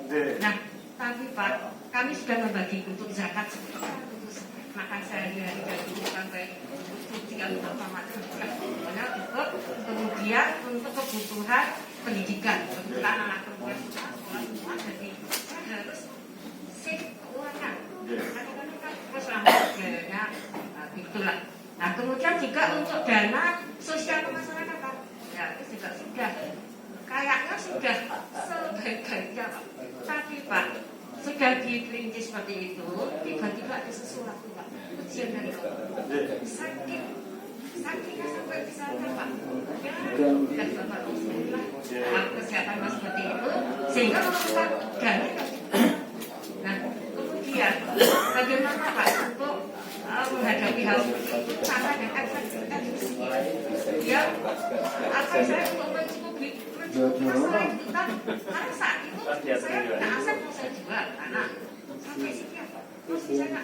Nah, tapi Pak, kami sudah membagi untuk zakat makan sehari-hari dari sampai tiga apa macam kemudian untuk kebutuhan pendidikan, kebutuhan anak perempuan sekolah semua, jadi saya harus save keuangan. Kadang-kadang kan terus dana, itulah. Nah, kemudian juga untuk dana sosial masyarakat, Pak, ya itu juga sudah kayaknya sudah sebaik-baiknya, Pak. Tapi Pak, sudah diperinci seperti itu, tiba-tiba ada sesuatu, Pak, ujian dari Allah. Sakitnya sampai bisa Pak. Ya, sudah Bapak Bismillah. Kesehatan Mas seperti itu, sehingga memerlukan dana. Nah, kemudian bagaimana Pak untuk menghadapi hal seperti itu sama dengan eksistensi? Ya, apa saya untuk mencukupi masalah itu kan? Karena saat itu saya punya aset mau saya jual, anak sampai sekian. Terus saya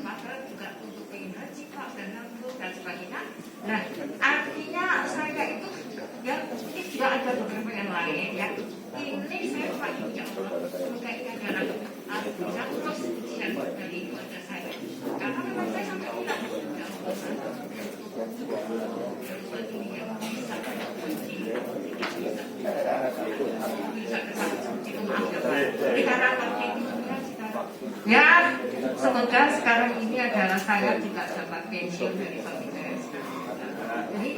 padahal juga untuk ingin haji Pak dan nabung dan sebagainya. Nah, artinya saya itu ya ini juga ada beberapa yang lain ya. Ini saya paling punya Allah. Semoga ini adalah bisa terus ujian dari keluarga saya. Karena memang saya sampai bilang ya Allah bisa ya, semoga sekarang ini adalah saya juga dapat pensiun dari suami saya. Jadi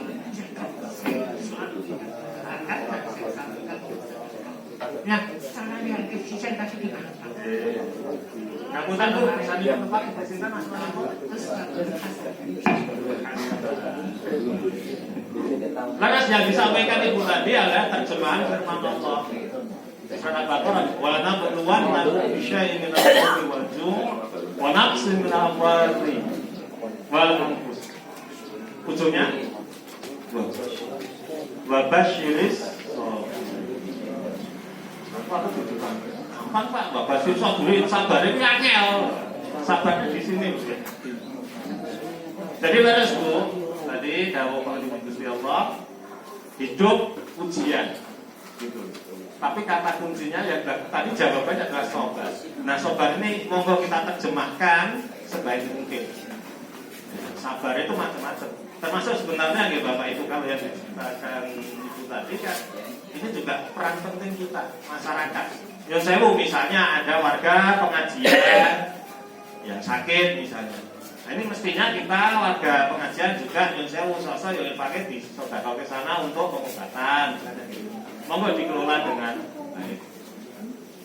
saya selalu akan dan saya sampaikan. Nah, caranya yang efisien tadi gimana Pak? Ngapunten Bu, tadi yang tempat presiden Mas Manapun. Laras yang disampaikan Ibu tadi adalah terjemahan firman Allah. Surat Al-Baqarah, "Wa nabluwannakum bisyai'in minal khawfi wal ju' wa naqsin minal amwali wal anfus." Ujungnya wa basyiris gampang Pak, Bapak susah dulu sabar ini angel. Sabarnya di sini. Jadi beres Bu, tadi dawuh Pak Gusti Allah, hidup ujian. Gitu. Tapi kata kuncinya ya tadi jawabannya adalah sabar. Nah, sabar ini monggo kita terjemahkan sebaik mungkin. Sabar itu macam-macam. Termasuk sebenarnya ya Bapak Ibu kalau yang dikatakan Ibu tadi kan ini juga peran penting kita masyarakat. Ya sewu misalnya ada warga pengajian yang sakit misalnya. Nah, ini mestinya kita warga pengajian juga yang sewu sosok yang pakai di sedekah ke sana untuk pengobatan misalnya gitu. Monggo dikelola dengan baik.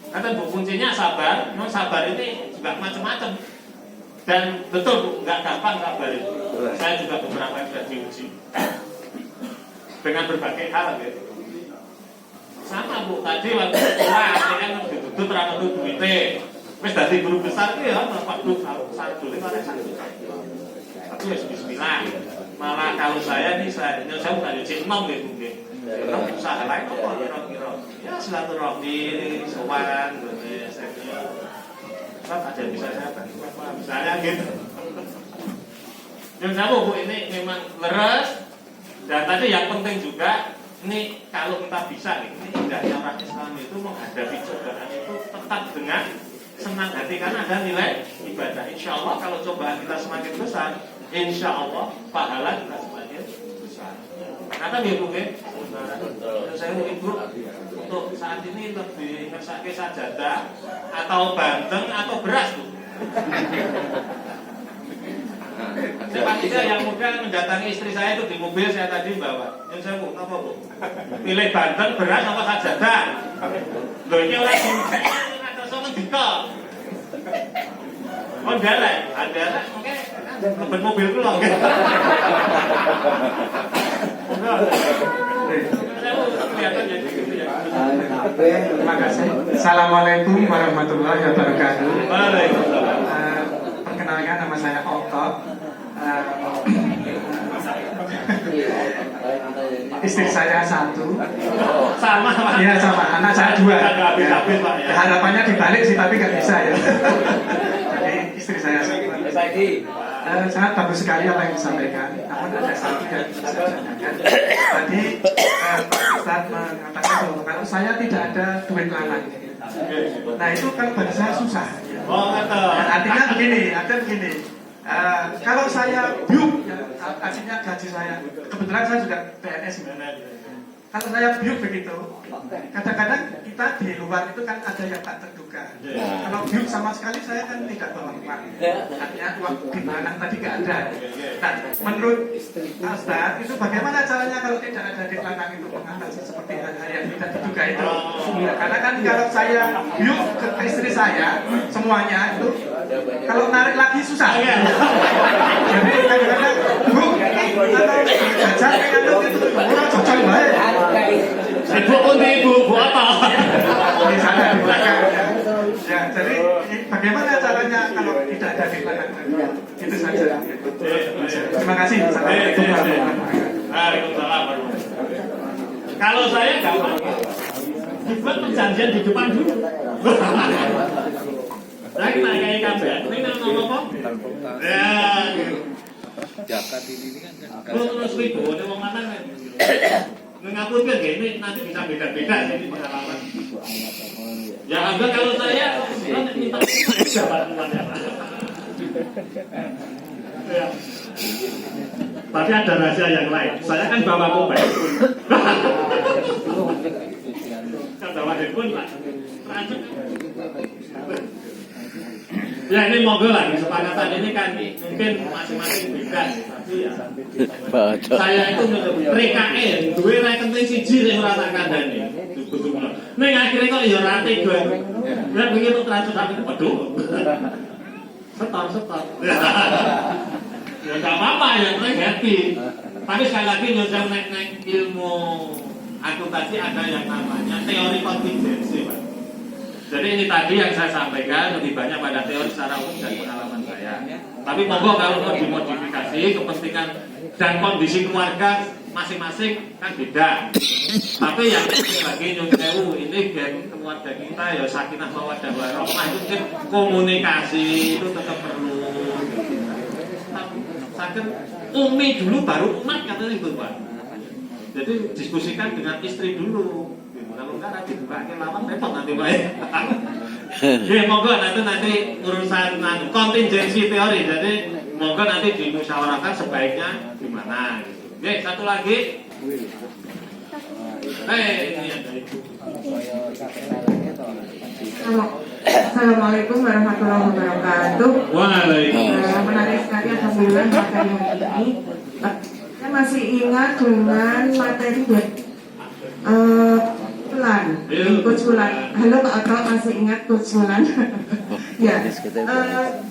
Kata Bu kuncinya sabar. Memang sabar ini juga macam-macam. Dan betul Bu, nggak gampang sabar itu. Saya juga beberapa sudah diuji dengan berbagai hal gitu. Sama Bu, tadi waktu sekolah ATM ditutup terang itu duitnya. Wis dadi guru besar itu ya waktu satu lima satu. Tapi ya bismillah. Malah kalau saya nih saya bukan di nom gitu mungkin. Nom usaha lain apa kira-kira? Ya silaturahmi, sowan, saya ada yang bisa saya bantu apa misalnya gitu. Yang saya Bu ini memang leres dan tadi yang penting juga ini kalau kita bisa nih, ini indahnya orang Islam itu menghadapi cobaan itu tetap dengan senang hati karena ada nilai ibadah. Insya Allah kalau cobaan kita semakin besar, insya Allah pahala kita semakin besar. Karena dia mungkin, saya Ibu untuk saat ini lebih ngersake sajadah atau banteng atau beras Bu. Sepertinya yang muda mendatangi istri saya itu di mobil saya tadi bawa. Yang saya Bu, apa Bu? Pilih banteng, beras apa sajadah? Loh ini orang di atau sama dika. Oh galak, ada oke. Lebat mobil itu loh. Terima kasih. Assalamualaikum warahmatullahi wabarakatuh. Waalaikumsalam. Perkenalkan nama saya Otot. Istri saya satu. Sama Pak. Iya sama. Anak saya dua. Habis-habis Pak ya. Harapannya dibalik sih tapi nggak bisa ya. Jadi istri saya satu. sangat bagus sekali apa yang disampaikan. Namun ada satu yang saya tanyakan. Tadi Pak Ustadz mengatakan bahwa kalau saya tidak ada duit lalang. Nah itu kan bagi saya susah. Oh, Artinya begini, kalau saya biuk, ya, artinya gaji saya, kebetulan saya juga PNS. Kalau saya biuk begitu, kadang-kadang kita di luar itu kan ada yang tak terduga. Kalau biuk sama sekali saya kan tidak bawa uang. Artinya uang di mana tadi nggak ada. Nah, menurut Ustaz itu bagaimana caranya kalau tidak ada di belakang itu mengatasi seperti hal-hal yang tidak terduga itu? Karena kan kalau saya biuk ke istri saya semuanya itu, kalau narik lagi susah. Jadi kadang-kadang bu atau jajan pengen itu murah cocok baik. Ibu pun ibu apa? Di sana di belakang ya. Jadi bagaimana caranya kalau tidak ada di belakang? Itu saja. Terima kasih. Assalamualaikum warahmatullahi wabarakatuh. Waalaikumsalam. Kalau saya gampang, dibuat perjanjian di depan dulu. Saya kita kayak kabar. Ini ngomong apa? Ya. Jakat ini kan Terus itu, ada orang mana kan? Mengakui kan ini nanti bisa beda-beda jadi pengalaman. Ya enggak kalau saya minta bantuan ya. Ya. Tapi ada rahasia yang lain. Saya kan bawa mobile. Kan bawa handphone Pak. Ya ini monggo lah kesepakatan ini kan mungkin masing-masing beda tapi ya saya itu RKE duwe rekening siji sing ora tak kandhani ning akhire kok ya ora tega lha begitu transfer sampe waduh setor ya enggak apa-apa ya happy tapi sekali lagi nyusul nek ilmu akuntansi ada yang namanya teori kontingensi Pak. Jadi ini tadi yang saya sampaikan lebih banyak pada teori secara umum dan pengalaman saya. Tapi monggo kalau mau dimodifikasi kepentingan dan kondisi keluarga masing-masing kan beda. Tapi yang lagi nyuntewu ini geng keluarga kita ya sakinah mawaddah warahmah itu mungkin komunikasi itu tetap perlu. Sakit umi dulu baru umat katanya itu Pak. Jadi diskusikan dengan istri dulu. Kalau enggak nanti dibuka lawang repot nanti Pak. Ya monggo nanti urusan kontingensi teori. Jadi monggo nanti dimusyawarahkan sebaiknya gimana gitu. Oke, satu lagi. Ini ada Ibu. Assalamualaikum warahmatullahi wabarakatuh. Waalaikumsalam. Menarik sekali alhamdulillah materi hari ini. Saya masih ingat dengan materi Coach Wulan. Halo Pak Oto, masih ingat Coach Wulan? Ya,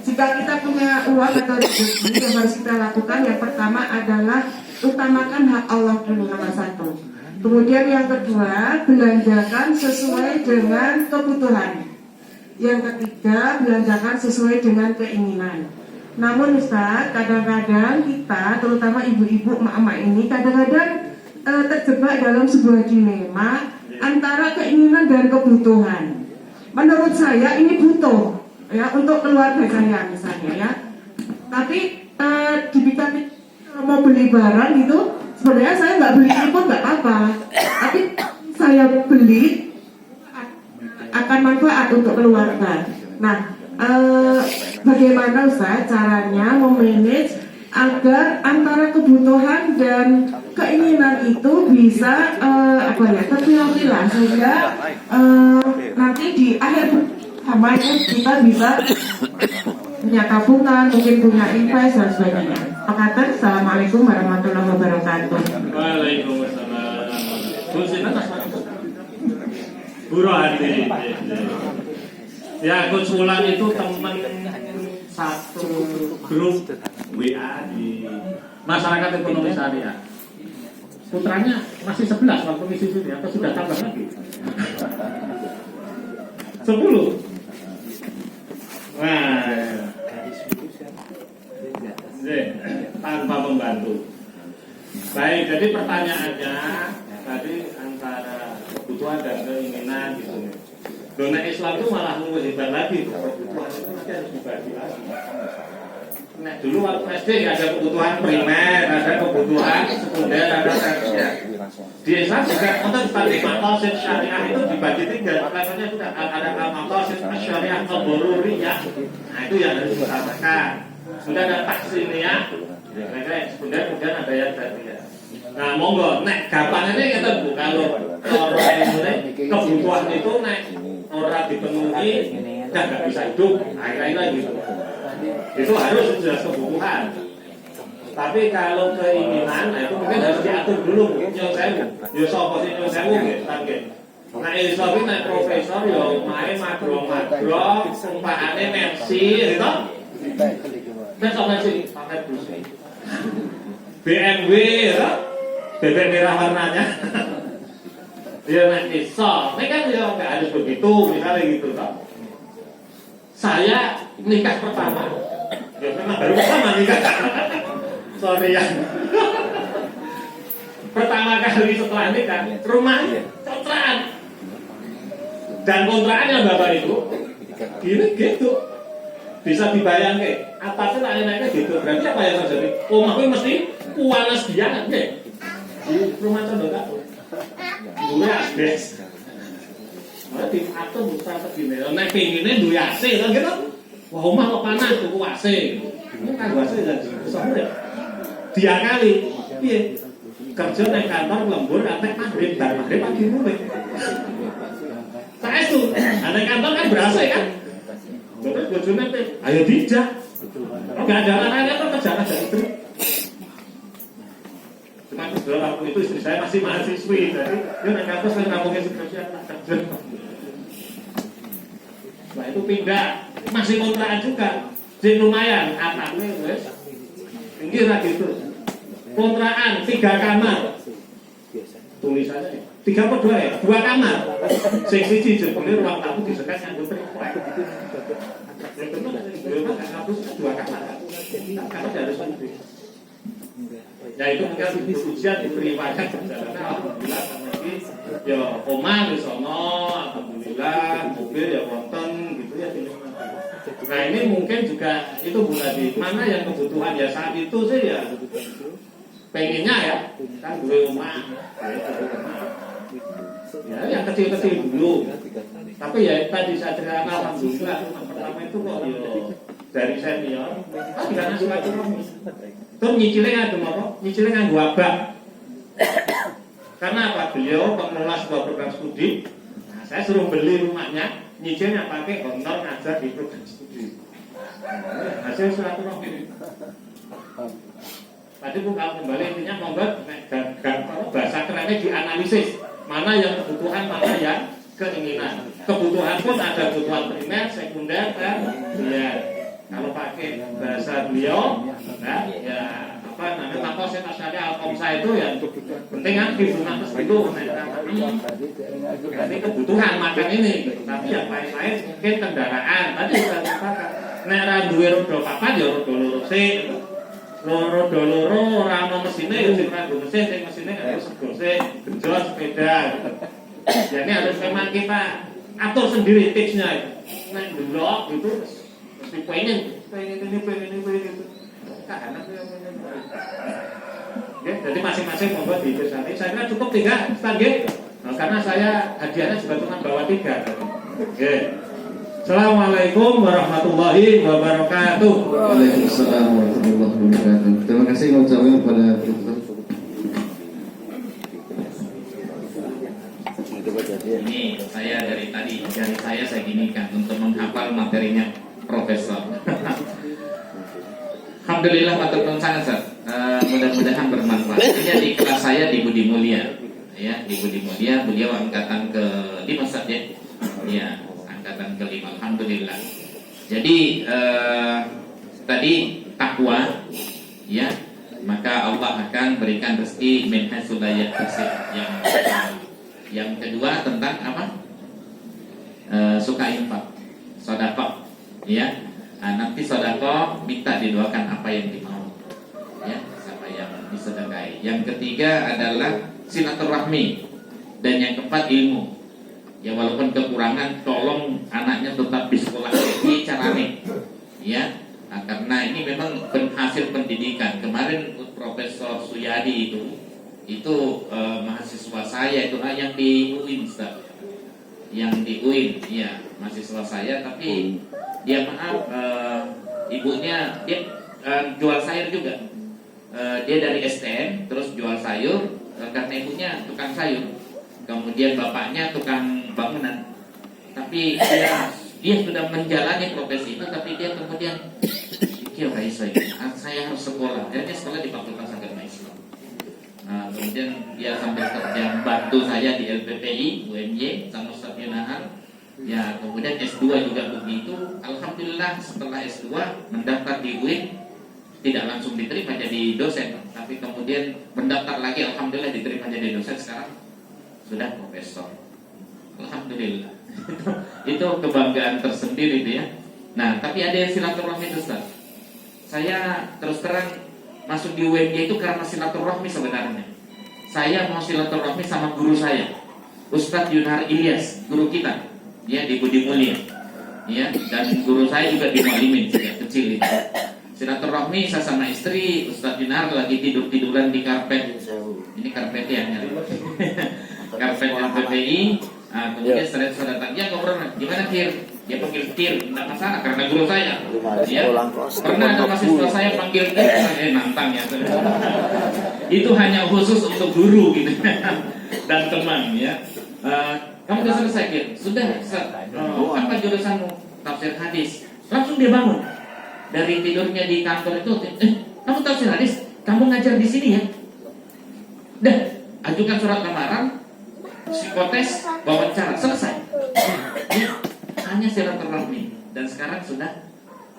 jika kita punya uang atau rezeki yang harus kita lakukan, yang pertama adalah utamakan hak Allah dulu nomor satu. Kemudian yang kedua, belanjakan sesuai dengan kebutuhan. Yang ketiga, belanjakan sesuai dengan keinginan. Namun Ustaz, kadang-kadang kita, terutama ibu-ibu, emak-emak ini, kadang-kadang terjebak dalam sebuah dilema antara keinginan dan kebutuhan. Menurut saya ini butuh ya untuk keluarga saya misalnya ya. Tapi jika mau beli barang itu sebenarnya saya nggak beli itu pun nggak apa-apa. Tapi saya beli akan manfaat untuk keluarga. Nah, bagaimana Ustaz caranya memanage agar antara kebutuhan dan keinginan itu bisa terpilah-pilah sehingga nanti di akhir sama kita bisa punya tabungan, mungkin punya invest dan sebagainya. Assalamualaikum warahmatullahi wabarakatuh. Waalaikumsalam. Bu Rohati. Ya, Coach Wulan itu teman satu grup WA di Masyarakat Ekonomi Syariah. Putranya masih 11 waktu ngisi sini atau sudah tambah lagi? 10. Nah, tanpa pembantu. Baik, jadi pertanyaannya tadi antara kebutuhan dan keinginan gitu. Dona Islam itu malah lebih hebat lagi. Kebutuhan itu nanti harus dibagi lagi. Nah, dulu waktu SD ada kebutuhan primer, ada kebutuhan sekunder, ada tersier. Di Islam juga untuk tadi maqasid syariah itu dibagi 3. Levelnya sudah ada maqasid syariah al-daruriyah. Nah, itu yang harus diutamakan. Sudah ada taksiniyah, mereka yang sekunder, kemudian ada yang tersier. Nah, monggo, nek gampangnya kita Bu, kalau orang ini kebutuhan itu nek orang dipenuhi, dan nggak bisa hidup, akhirnya gitu. Itu harus jelas kebutuhan. Tapi kalau keinginan, nah itu mungkin harus diatur dulu. Yang saya, ya sopo sih yang saya gitu. Nah, iso ki nek profesor ya main magro, umpamane Mercy gitu. Nek sok Mercy pakai busi. BMW ya. Bebek merah warnanya. Ya nek iso, nek kan ya enggak harus begitu, misalnya gitu toh. Saya nikah pertama. Ya memang baru pertama nikah. Sorry ya. Pertama kali setelah nikah, rumah kontrakan. Dan kontrakannya Bapak itu gini gitu. Bisa dibayangkan, atasnya naik-naiknya gitu. Berarti apa yang terjadi? Omahku mesti panas banget deh. Di rumah condong aku. Dulu asbes. Malah diatur strategi ini. Nek pinginnya duwe AC kan gitu. Wah, omah kok panas tuku AC. Ini kan AC kan besar. Diakali. Piye? Kerja nang kantor lembur antek maghrib pagi mulai. Saestu, nang kantor kan berasa kan. Terus bojone ayo dijak. Enggak ada larangan kok kerja itu. Cuma kebetulan waktu itu istri saya masih mahasiswi, jadi dia naik kampus dan kampungnya kerja. Nah itu pindah, masih kontrakan juga, jadi lumayan, atapnya wes, tinggi lah gitu. Kontrakan 3 kamar, tulisannya 3 apa 2 ya? 2 kamar, siji jebule ruang tamu disekat nganggo triplek. Ya bener, ya kan kampus 2 kamar, kamar harus lebih. Ya itu mungkin ujian diberi wajah perjalanan alhamdulillah sama ini ya omah di sono alhamdulillah mobil ya wonten gitu ya. Nah ini mungkin juga itu Bu Nadi, mana yang kebutuhan ya saat itu sih ya pengennya ya kan gue rumah ya yang kecil-kecil dulu, tapi ya tadi saya ceritakan alhamdulillah rumah pertama itu kok ya dari senior kan tidak silaturahmi. Terus nyicilnya ngadu apa? Nyicilnya ngadu abang. Karena apa? Beliau pengelola sebuah program studi. Nah, saya suruh beli rumahnya, nyicilnya pakai honor ngajar di program studi. Hasil silaturahmi. Tadi bukan kembali intinya membuat bahasa kerennya dianalisis. Mana yang kebutuhan, mana yang keinginan. Kebutuhan pun ada kebutuhan primer, sekunder, dan ya. Kalau pakai bahasa beliau, nah, ya apa namanya maqasid syariah al-khamsah itu ya penting kan hubungan itu, berarti kebutuhan makan ini. Tapi yang lain-lain mungkin kendaraan. Tadi sudah dikatakan, nek ra duwe roda papat ya roda loro sik. Roda loro ora ono mesine ya sing nganggo mesin, sing mesine nganggo segose, genjot sepeda. Jadi harus memang kita atur sendiri tipsnya. Nek delok itu pengen itu kan anaknya ya, jadi masing-masing membuat di sana. Saya kira cukup 3 stangge, nah, karena saya hadiahnya juga cuma bawa 3. Oke. Assalamualaikum warahmatullahi wabarakatuh. Waalaikumsalam warahmatullahi wabarakatuh. Terima kasih mengucapkan kepada ini saya dari tadi saya ginikan untuk menghafal materinya Profesor. Alhamdulillah matur nuwun sangat, mudah-mudahan bermanfaat. Ini di kelas saya di Budi Mulia, ya di Budi Mulia, beliau angkatan ke-5 ya, ya angkatan ke-5. Alhamdulillah. Jadi tadi takwa, ya maka Allah akan berikan rezeki min haitsu la yahtasib. Yang kedua tentang apa? Suka infak, sedekah. Ya, nah, nanti sedekah minta didoakan apa yang dimau, ya, sama yang disedekahi. Yang ketiga adalah silaturahmi, dan yang keempat ilmu. Ya walaupun kekurangan, tolong anaknya tetap di sekolah ini carane, ya, nah, karena ini memang hasil pendidikan. Kemarin Profesor Suyadi itu mahasiswa saya itu yang di UIN, Ustaz. Yang di UIN, ya mahasiswa saya. Tapi dia maaf, ibunya dia jual sayur juga. Dia dari STM, terus jual sayur karena ibunya tukang sayur. Kemudian bapaknya tukang bangunan. Tapi dia sudah menjalani profesi itu, tapi dia kemudian pikir saya harus sekolah. Akhirnya sekolah di Fakultas Agama Islam. Nah, kemudian dia sambil kerja bantu saya di LPPI, UMY, sama Ustaz Yunahan. Ya, kemudian S2 juga begitu. Alhamdulillah setelah S2 mendaftar di UIN, tidak langsung diterima jadi dosen, tapi kemudian mendaftar lagi, alhamdulillah diterima jadi dosen, sekarang sudah profesor. Alhamdulillah. Itu kebanggaan tersendiri itu ya. Nah, tapi ada yang silaturahmi itu, Ustaz. Saya terus terang masuk di UMY itu karena silaturahmi sebenarnya. Saya mau silaturahmi sama guru saya, Ustadz Yunar Ilyas, guru kita, ya di Budi Mulia, ya, dan guru saya juga di Mualimin sejak kecil itu. Silaturahmi saya sama istri, Ustadz Yunar lagi tiduran di karpet. Ini karpetnya nyari. Karpet LPPI. Nah, kemudian setelah saya datang, ya ngobrol, gimana Tir? Dia panggil Tir, tidak masalah karena guru saya. Ya, pernah ada mahasiswa saya panggil Tir, nantang ya. Itu hanya khusus untuk guru gitu dan teman ya. Kamu sudah selesai Tir? Sudah. Apa jurusanmu? Tafsir hadis. Langsung dia bangun dari tidurnya di kantor itu. Kamu tafsir hadis? Kamu ngajar di sini ya? Dah, ajukan surat lamaran, psikotes, wawancara, selesai. Ya, hanya silaturahmi. Dan sekarang sudah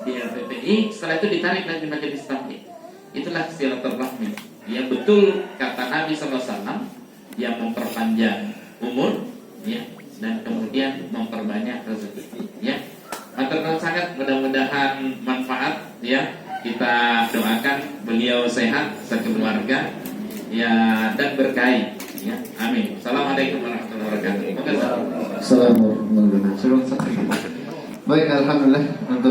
di LPPI. Setelah itu ditarik lagi majelis taklim. Itulah silaturahmi. Ya betul kata Nabi SAW, yang memperpanjang umur, ya, dan kemudian memperbanyak rezeki. Ya, matur sangat, mudah-mudahan manfaat. Ya, kita doakan beliau sehat sekeluarga, ya, dan berkahi. Ya, amin. Assalamualaikum warahmatullahi wabarakatuh. Assalamualaikum warahmatullahi wabarakatuh. Baik, alhamdulillah untuk